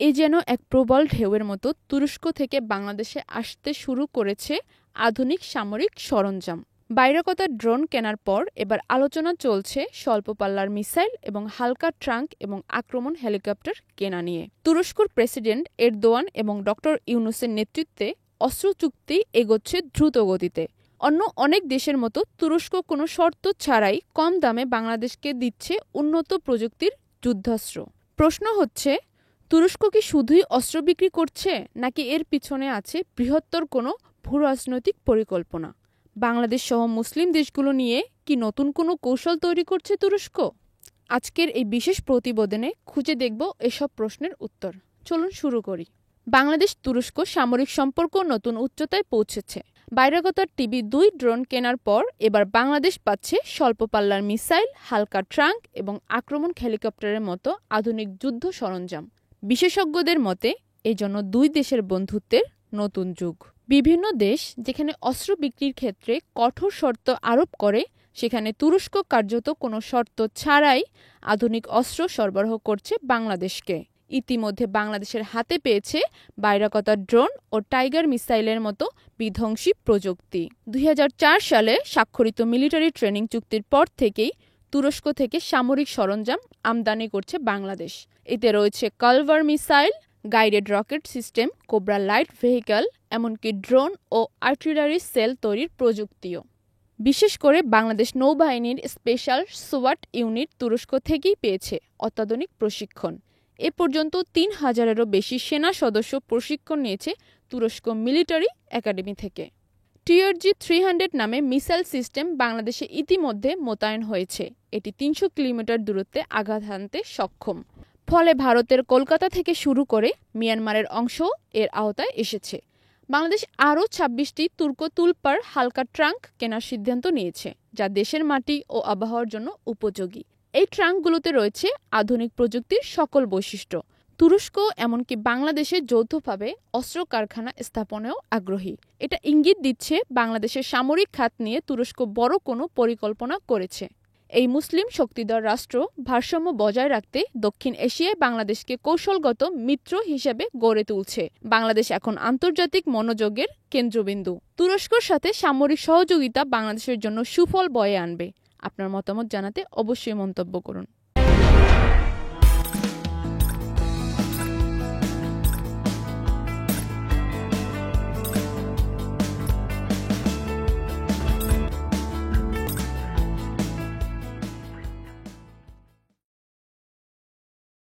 এ যেন এক প্রবল ঢেউয়ের মতো তুরস্ক থেকে বাংলাদেশে আসতে শুরু করেছে আধুনিক সামরিক সরঞ্জাম। বাইরাকতার ড্রোন কেনার পর এবার আলোচনা চলছে স্বল্পপাল্লার মিসাইল এবং হালকা ট্রাঙ্ক এবং আক্রমণ হেলিকপ্টার কেনা নিয়ে। তুরস্কর প্রেসিডেন্ট এরদোয়ান এবং ড. ইউনূসের নেতৃত্বে অস্ত্র চুক্তি এগোচ্ছে দ্রুত গতিতে। অন্য অনেক দেশের মতো তুরস্ক কোনো শর্ত ছাড়াই কম দামে বাংলাদেশকে দিচ্ছে উন্নত প্রযুক্তির যুদ্ধাস্ত্র। প্রশ্ন হচ্ছে, তুরস্ক কি শুধুই অস্ত্র বিক্রি করছে, নাকি এর পিছনে আছে বৃহত্তর কোনো ভূরাজনৈতিক পরিকল্পনা? বাংলাদেশ সহ মুসলিম দেশগুলো নিয়ে কি নতুন কোনো কৌশল তৈরি করছে তুরস্ক? আজকের এই বিশেষ প্রতিবেদনে খুঁজে দেখব এসব প্রশ্নের উত্তর। চলুন শুরু করি। বাংলাদেশ তুরস্ক সামরিক সম্পর্ক নতুন উচ্চতায় পৌঁছেছে। বাইরাকতার TB2 ড্রোন কেনার পর এবার বাংলাদেশ পাচ্ছে স্বল্পপাল্লার মিসাইল, হালকা ট্রাঙ্ক এবং আক্রমণ হেলিকপ্টারের মতো আধুনিক যুদ্ধ সরঞ্জাম। বিশেষজ্ঞদের মতে এজন্য দুই দেশের বন্ধুত্বের নতুন যুগ। বিভিন্ন দেশ যেখানে অস্ত্র বিক্রির ক্ষেত্রে কঠোর শর্ত আরোপ করে, সেখানে তুরস্ক কার্যত কোনো শর্ত ছাড়াই আধুনিক অস্ত্র সরবরাহ করছে বাংলাদেশকে। ইতিমধ্যে বাংলাদেশের হাতে পেয়েছে বাইরাকতার ড্রোন ও টাইগার মিসাইলের মতো বিধ্বংসী প্রযুক্তি। ২০০৪ সালে স্বাক্ষরিত মিলিটারি ট্রেনিং চুক্তির পর থেকেই তুরস্ক থেকে সামরিক সরঞ্জাম আমদানি করছে বাংলাদেশ। এতে রয়েছে culvert missile, guided rocket system, cobra light vehicle, এমনকি ড্রোন ও আর্টিলারি সেল তৈরির প্রযুক্তিও। বিশেষ করে বাংলাদেশ নৌবাহিনীর স্পেশাল সোয়াট ইউনিট তুরস্ক থেকেই পেয়েছে অত্যাধুনিক প্রশিক্ষণ। এ পর্যন্ত ৩,০০০-এরও বেশি সেনা সদস্য প্রশিক্ষণ নিয়েছে তুরস্ক মিলিটারি একাডেমি থেকে। TRG-300 নামে মিসাইল সিস্টেম বাংলাদেশে ইতিমধ্যে মোতায়েন হয়েছে। এটি ৩০০ কিলোমিটার দূরত্বে আঘাত হানতে সক্ষম। ফলে ভারতের কলকাতা থেকে শুরু করে মিয়ানমারের অংশও এর আওতায় এসেছে। বাংলাদেশ আরও ২৬টি তুর্ক-তুলপার হালকা ট্রাঙ্ক কেনার সিদ্ধান্ত নিয়েছে, যা দেশের মাটি ও আবহাওয়ার জন্য উপযোগী। এই ট্রাঙ্কগুলোতে রয়েছে আধুনিক প্রযুক্তির সকল বৈশিষ্ট্য। তুরস্ক এমনকি বাংলাদেশে যৌথভাবে অস্ত্র কারখানা স্থাপনেও আগ্রহী। এটা ইঙ্গিত দিচ্ছে বাংলাদেশের সামরিক খাত নিয়ে তুরস্ক বড় কোনো পরিকল্পনা করেছে। এই মুসলিম শক্তিধর রাষ্ট্র ভারসাম্য বজায় রাখতে দক্ষিণ এশিয়ায় বাংলাদেশকে কৌশলগত মিত্র হিসেবে গড়ে তুলছে। বাংলাদেশ এখন আন্তর্জাতিক মনোযোগের কেন্দ্রবিন্দু। তুরস্কর সাথে সামরিক সহযোগিতা বাংলাদেশের জন্য সুফল বয়ে আনবে। আপনার মতামত জানাতে অবশ্যই মন্তব্য করুন।